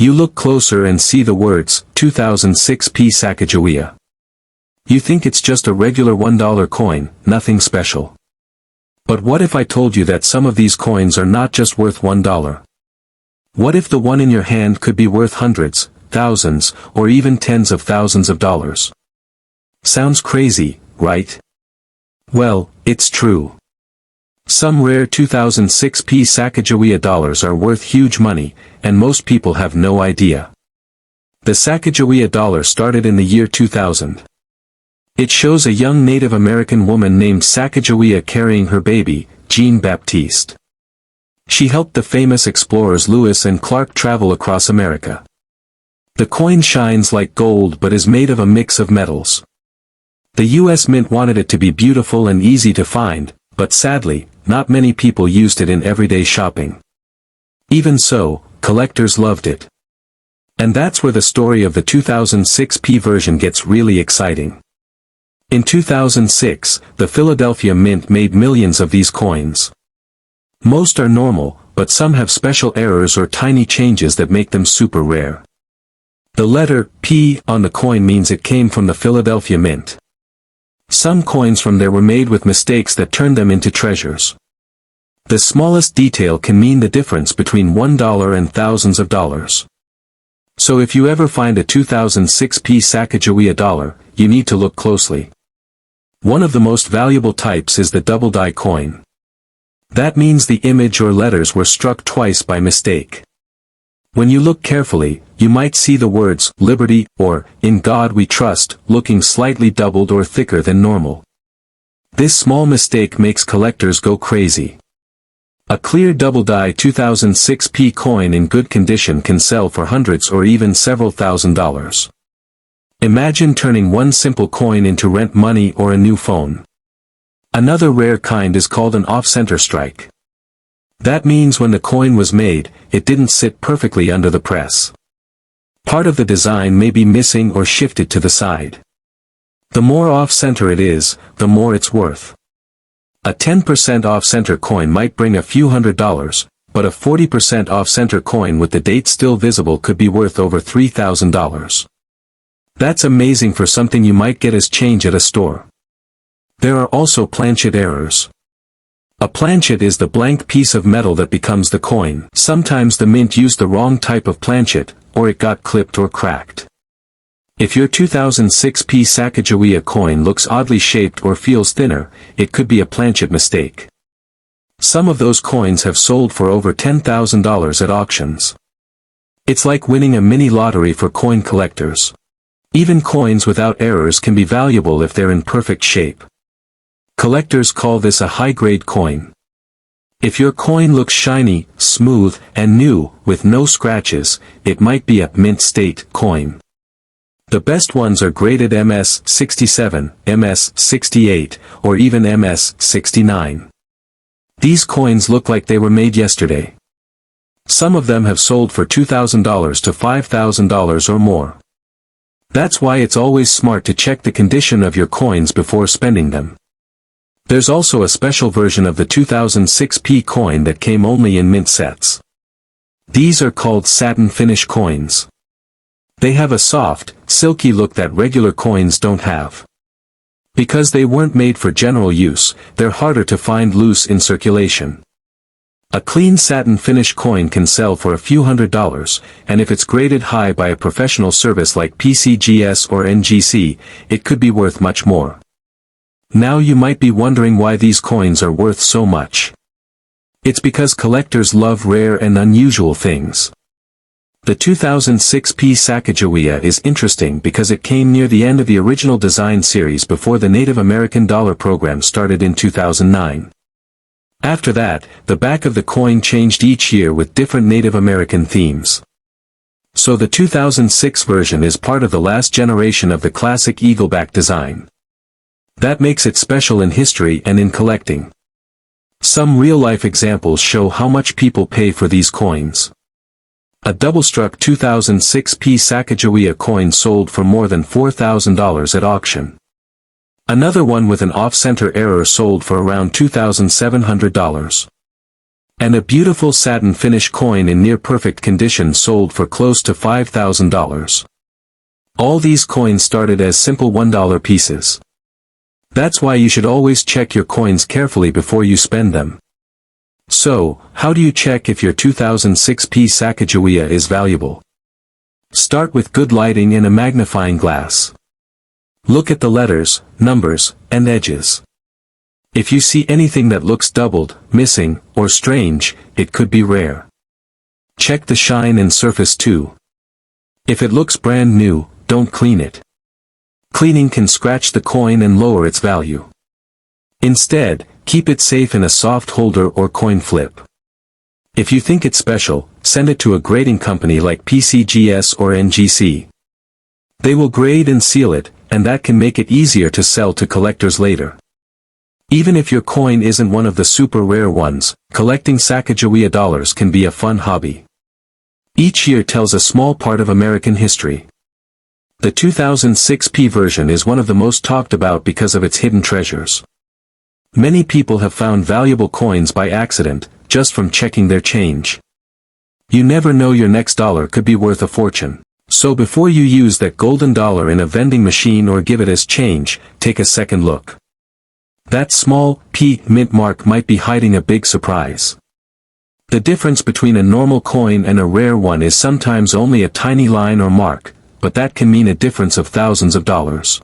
You look closer and see the words, 2006p Sacagawea. You think it's just a regular $1 coin, nothing special. But what if I told you that some of these coins are not just worth $1? What if the one in your hand could be worth hundreds, thousands, or even tens of thousands of dollars? Sounds crazy, right? Well, it's true. Some rare 2006p Sacagawea dollars are worth huge money, and most people have no idea. The Sacagawea dollar started in the year 2000. It shows a young Native American woman named Sacagawea carrying her baby, Jean-Baptiste. She helped the famous explorers Lewis and Clark travel across America. The coin shines like gold but is made of a mix of metals. The U.S. Mint wanted it to be beautiful and easy to find, but sadly, not many people used it in everyday shopping. Even so, collectors loved it. And that's where the story of the 2006p version gets really exciting. In 2006, the Philadelphia Mint made millions of these coins. Most are normal, but some have special errors or tiny changes that make them super rare. The letter P on the coin means it came from the Philadelphia Mint. Some coins from there were made with mistakes that turned them into treasures. The smallest detail can mean the difference between $1 and thousands of dollars. So if you ever find a 2006p Sacagawea dollar, you need to look closely. One of the most valuable types is the double die coin. That means the image or letters were struck twice by mistake. When you look carefully, you might see the words, Liberty, or, In God We Trust, looking slightly doubled or thicker than normal. This small mistake makes collectors go crazy. A clear double-die 2006p coin in good condition can sell for hundreds or even several $1,000s. Imagine turning one simple coin into rent money or a new phone. Another rare kind is called an off-center strike. That means when the coin was made, it didn't sit perfectly under the press. Part of the design may be missing or shifted to the side. The more off-center it is, the more it's worth. A 10% off-center coin might bring a few $100s, but a 40% off-center coin with the date still visible could be worth over $3,000. That's amazing for something you might get as change at a store. There are also planchet errors. A planchet is the blank piece of metal that becomes the coin. Sometimes the mint used the wrong type of planchet, or it got clipped or cracked. If your 2006p Sacagawea coin looks oddly shaped or feels thinner, it could be a planchet mistake. Some of those coins have sold for over $10,000 at auctions. It's like winning a mini lottery for coin collectors. Even coins without errors can be valuable if they're in perfect shape. Collectors call this a high-grade coin. If your coin looks shiny, smooth, and new, with no scratches, it might be a mint state coin. The best ones are graded MS-67, MS-68, or even MS-69. These coins look like they were made yesterday. Some of them have sold for $2,000 to $5,000 or more. That's why it's always smart to check the condition of your coins before spending them. There's also a special version of the 2006p coin that came only in mint sets. These are called satin finish coins. They have a soft, silky look that regular coins don't have. Because they weren't made for general use, they're harder to find loose in circulation. A clean satin finish coin can sell for a few $100s, and if it's graded high by a professional service like PCGS or NGC, it could be worth much more. Now you might be wondering why these coins are worth so much. It's because collectors love rare and unusual things. The 2006p Sacagawea is interesting because it came near the end of the original design series before the Native American dollar program started in 2009. After that, the back of the coin changed each year with different Native American themes. So the 2006 version is part of the last generation of the classic eagleback design. That makes it special in history and in collecting. Some real-life examples show how much people pay for these coins. A double-struck 2006p Sacagawea coin sold for more than $4,000 at auction. Another one with an off-center error sold for around $2,700. And a beautiful satin finish coin in near-perfect condition sold for close to $5,000. All these coins started as simple $1 pieces. That's why you should always check your coins carefully before you spend them. So, how do you check if your 2006p Sacagawea is valuable? Start with good lighting and a magnifying glass. Look at the letters, numbers, and edges. If you see anything that looks doubled, missing, or strange, it could be rare. Check the shine and surface too. If it looks brand new, don't clean it. Cleaning can scratch the coin and lower its value. Instead, keep it safe in a soft holder or coin flip. If you think it's special, send it to a grading company like PCGS or NGC. They will grade and seal it, and that can make it easier to sell to collectors later. Even if your coin isn't one of the super rare ones, collecting Sacagawea dollars can be a fun hobby. Each year tells a small part of American history. The 2006p version is one of the most talked about because of its hidden treasures. Many people have found valuable coins by accident, just from checking their change. You never know, your next dollar could be worth a fortune. So before you use that golden dollar in a vending machine or give it as change, take a second look. That small P mint mark might be hiding a big surprise. The difference between a normal coin and a rare one is sometimes only a tiny line or mark, but that can mean a difference of thousands of dollars.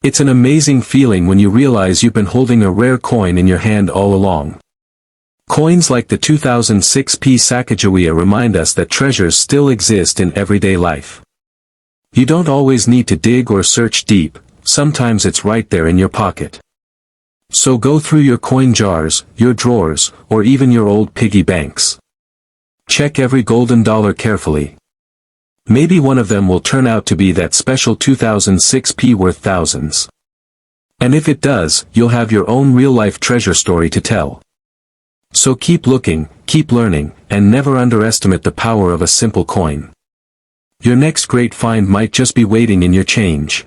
It's an amazing feeling when you realize you've been holding a rare coin in your hand all along. Coins like the 2006p Sacagawea remind us that treasures still exist in everyday life. You don't always need to dig or search deep, sometimes it's right there in your pocket. So go through your coin jars, your drawers, or even your old piggy banks. Check every golden dollar carefully. Maybe one of them will turn out to be that special 2006p worth thousands. And if it does, you'll have your own real-life treasure story to tell. So keep looking, keep learning, and never underestimate the power of a simple coin. Your next great find might just be waiting in your change.